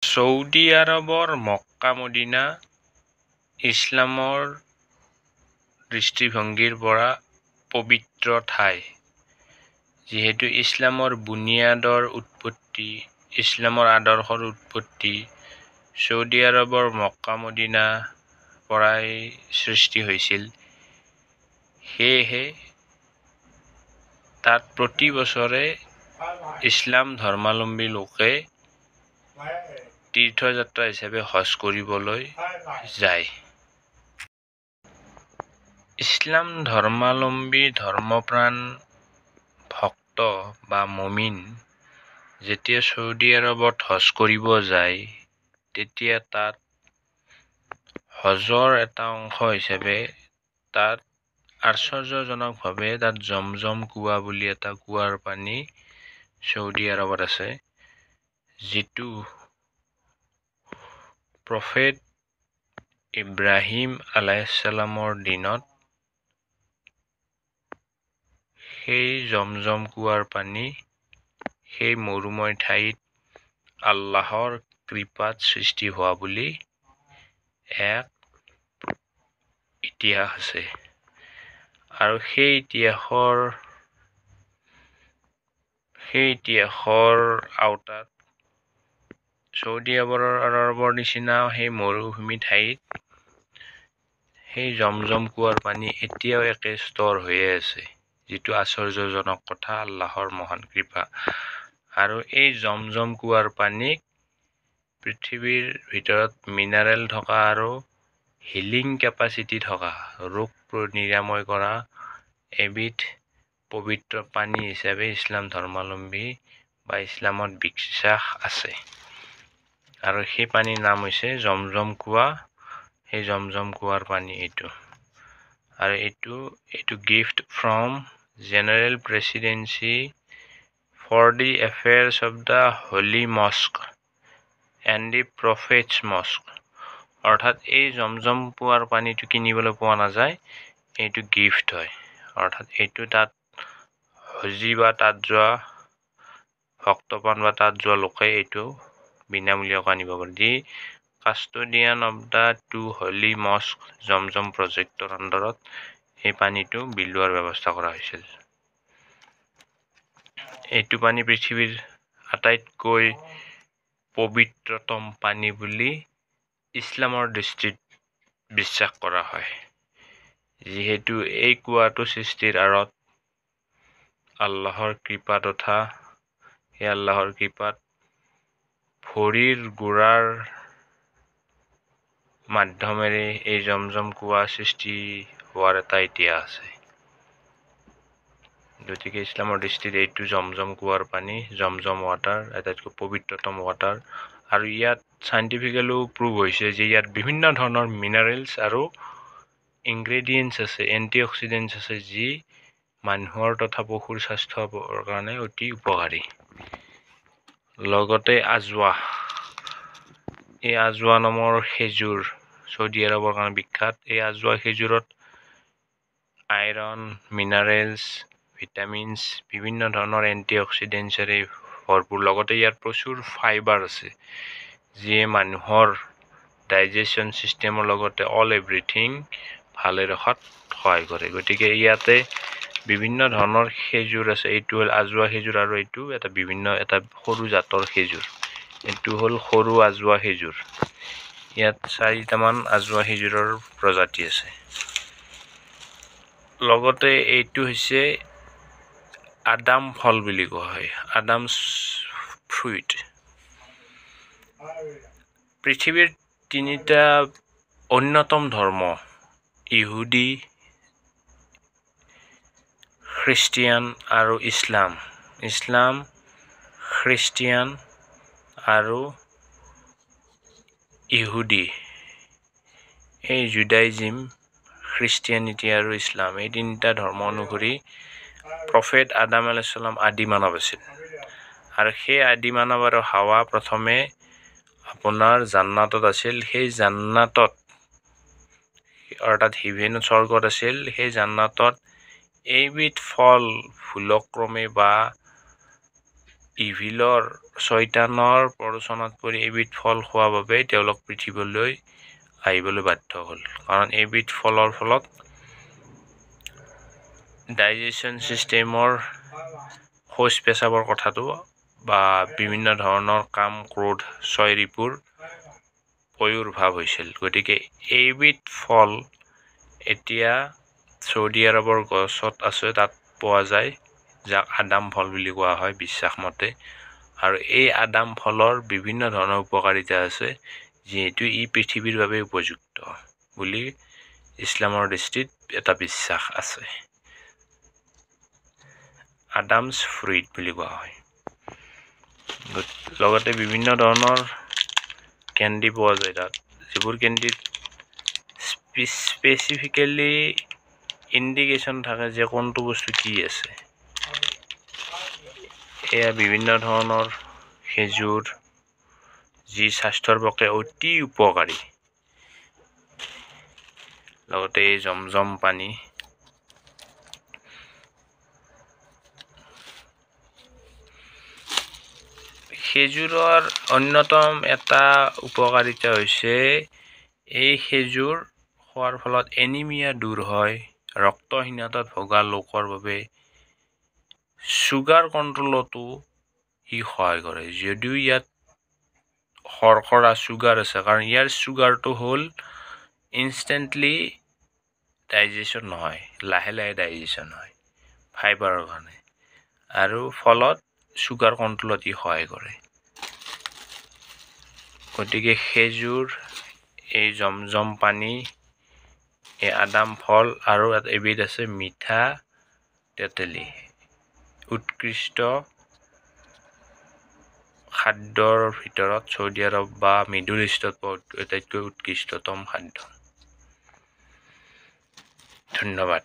Saudi আৰবৰ Mecca Medina ইছলামৰ দৃষ্টিভংগীৰ পৰা পবিত্ৰ ঠাই। যিহেতু ইছলামৰ বুনিয়াদৰ উৎপত্তি, ইছলামৰ আদৰ্শৰ উৎপত্তি ছৌদি আৰবৰ মক্কা মদিনা পৰাই সৃষ্টি হৈছিল, সেয়েহে তাত প্ৰতি বছৰে ইছলাম ধৰ্মাৱলম্বী লোকে তীৰ্থযাত্ৰা হিচাপে হজ কৰিবলৈ যায়। ইছলাম ধৰ্মাৱলম্বী ধৰ্মপ্ৰাণ ভক্ত বা মুমিন যেতিয়া ছৌদি আৰবত হজ কৰিব যায়, তেতিয়া তাত হজৰ এটা অংশ হিচাপে তাত আশ্চৰ্যজনকভাৱে তাত জমজম কুঁৱা বুলি এটা কুঁৱাৰ পানী ছৌদি আৰবত আছে, যিটো প্ৰফেট ইব্ৰাহিম আলাইহিছ ছালামৰ দিনত সেই জমজম কুঁৱাৰ পানী সেই মৰুময় ঠাইত আল্লাহৰ কৃপাত সৃষ্টি হোৱা বুলি এক ইতিহাস আছে। আৰু সেই ইতিহাসৰ আওতাত ছৌদি আৰবৰ নিচিনা সেই মৰুভূমি ঠাইত সেই জমজম কুঁৱাৰ পানী এতিয়াও একে স্তৰ হৈয়ে আছে, যিটো আশ্চৰ্যজনক কথা, আল্লাহৰ মহান কৃপা। আৰু এই জমজম কুঁৱাৰ পানীক পৃথিৱীৰ ভিতৰত মিনাৰেল থকা আৰু হিলিং কেপাচিটি থকা, ৰোগ নিৰাময় কৰা এবিধ পবিত্ৰ পানী হিচাপে ইছলাম ধৰ্মাৱলম্বী বা ইছলামত বিশ্বাস আছে। আৰু সেই পানীৰ নাম হৈছে জমজম কুঁৱা। সেই জমজম কুঁৱাৰ পানী এইটো। আৰু এইটো gift from general presidency for the affairs of the holy mosque and the prophets mosque. অৰ্থাৎ এই জমজম কুঁৱাৰ পানীটো কিনিবলৈ পোৱা নাযায়, এইটো গিফ্ট হয়। অৰ্থাৎ এইটো তাত হজি বা তাত যোৱা ভক্তপ্ৰাণ বা তাত যোৱা লোকে এইটো বিনামূলীয়াকৈ আনিব পাৰে। The custodian of the two holy mosque Zamzam প্ৰজেক্টৰ আণ্ডাৰত এই পানীটো বিলোৱাৰ ব্যৱস্থা কৰা হৈছিল। এইটো পানী পৃথিৱীৰ আটাইতকৈ পবিত্ৰতম পানী বুলি ইছলামৰ দৃষ্টিত বিশ্বাস কৰা হয়। যিহেতু এই কুঁৱাটো সৃষ্টিৰ আঁৰত আল্লাহৰ কৃপা তথা সেই আল্লাহৰ কৃপাত ভৰিৰ গোৰাৰ মাধ্যমেৰে এই জমজম কুঁৱা সৃষ্টি হোৱাৰ এটা ইতিহাস আছে। গতিকে ইছলামৰ দৃষ্টিত এইটো জমজম কুঁৱাৰ পানী, জমজম ৱাটাৰ আটাইতকৈ পবিত্ৰতম ৱাটাৰ। আৰু ইয়াত চাইণ্টিফিকেলিও প্ৰুভ হৈছে যে ইয়াত বিভিন্ন ধৰণৰ মিনাৰেলছ আৰু ইনগ্ৰেডিয়েণ্টছ আছে, এণ্টি অক্সিডেণ্টছ আছে, যি মানুহৰ তথা পশুৰ স্বাস্থ্যৰ কাৰণে অতি উপকাৰী। লগতে আজৱা, এই আজৱা নামৰ খেজুৰ ছৌদি আৰবৰ কাৰণে বিখ্যাত। এই আজৱা খেজুৰত আইৰণ, মিনাৰেলছ, ভিটামিনছ, বিভিন্ন ধৰণৰ এণ্টি অক্সিডেণ্টছেৰে ভৰপূৰ। লগতে ইয়াত প্ৰচুৰ ফাইবাৰ আছে, যিয়ে মানুহৰ ডাইজেশ্যন ছিষ্টেমৰ লগতে এভৰিথিং ভালে ৰখাত সহায় কৰে। গতিকে ইয়াতে বিভিন্ন ধৰণৰ খেজুৰ আছে। এইটো হ'ল আজৱা খেজুৰ আৰু এইটো এটা সৰু জাতৰ খেজুৰ। এইটো হ'ল সৰু আজৱা খেজুৰ। ইয়াত 4টামান আজৱা খেজুৰৰ প্ৰজাতি আছে। লগতে এইটো হৈছে আদাম ফল বুলি কোৱা হয়, আদামছ ফ্ৰুইট। পৃথিৱীৰ 3টা অন্যতম ধৰ্ম, ইহুদী, খ্ৰীষ্টিয়ান আৰু ইছলাম, খ্ৰীষ্টিয়ান আৰু ইহুদী, এই জুডাইজিম, খ্ৰীষ্টিয়ানিটি আৰু ইছলাম, এই 3টা ধৰ্ম অনুসৰি প্ৰফেট আদাম আলাইহিছ ছালাম আদি মানৱ আছিল। আৰু সেই আদি মানৱ আৰু হাৱা প্ৰথমে আপোনাৰ জান্নাতত আছিল। সেই জান্নাতত অৰ্থাৎ হিভেনত, স্বৰ্গত আছিল। সেই জান্নাতত এইবিধ ফল ভুলক্ৰমে বা ইভিলৰ শয়তানৰ প্ৰৰোচনাত পৰি এবিধ ফল খোৱাৰ বাবে তেওঁলোক পৃথিৱীলৈ আহিবলৈ বাধ্য হ'ল। কাৰণ এবিধ ফলৰ ফলত ডাইজেশ্যন চিষ্টেমৰ শৌচ পেচাবৰ কথাটো বা বিভিন্ন ধৰণৰ কাম ক্ৰোধ ছয়ৰিপুৰ পয়ুৰ্ভাৱ হৈছিল। গতিকে এইবিধ ফল এতিয়া চৌদি আৰবৰ গছত আছে, তাত পোৱা যায়, যাক আদাম ফল বুলি কোৱা হয় বিশ্বাস মতে। আৰু এই আদাম ফলৰ বিভিন্ন ধৰণৰ উপকাৰিতা আছে, যিহেতু ই পৃথিৱীৰ বাবে উপযুক্ত বুলি ইছলামৰ দৃষ্টিত এটা বিশ্বাস আছে। আদামছ ফ্ৰুইট বুলি কোৱা হয়। লগতে বিভিন্ন ধৰণৰ কেণ্ডি পোৱা যায় তাত, যিবোৰ কেণ্ডিত স্পেচিফিকেলি ইণ্ডিকেশ্যন থাকে যে কোনটো বস্তু কি আছে। এয়া বিভিন্ন ধৰণৰ খেজুৰ, যি স্বাস্থ্যৰ পক্ষে অতি উপকাৰী। লগতে এই জমজম পানী, খেজুৰৰ অন্যতম এটা উপকাৰিতা হৈছে এই খেজুৰ খোৱাৰ ফলত এনিমিয়া দূৰ হয়। ৰক্তহীনতাত ভোগা লোকৰ বাবে ছুগাৰ কণ্ট্ৰলতো ই সহায় কৰে, যদিও ইয়াত শৰ্কৰা ছুগাৰ আছে, কাৰণ ইয়াৰ ছুগাৰটো হ'ল ইনষ্টেণ্টলি ডাইজেশ্যন নহয়, লাহে লাহে ডাইজেশ্যন হয় ফাইবাৰৰ কাৰণে, আৰু ফলত ছুগাৰ কণ্ট্ৰলত ই সহায় কৰে। গতিকে খেজুৰ, এই জমজম পানী, এই আদাম ফল আৰু এবিধ আছে মিঠা তেতেলী, উৎকৃষ্ট খাদ্যৰ ভিতৰত চৌদি আৰব বা মিডল ইষ্টত আটাইতকৈ উৎকৃষ্টতম খাদ্য। ধন্যবাদ।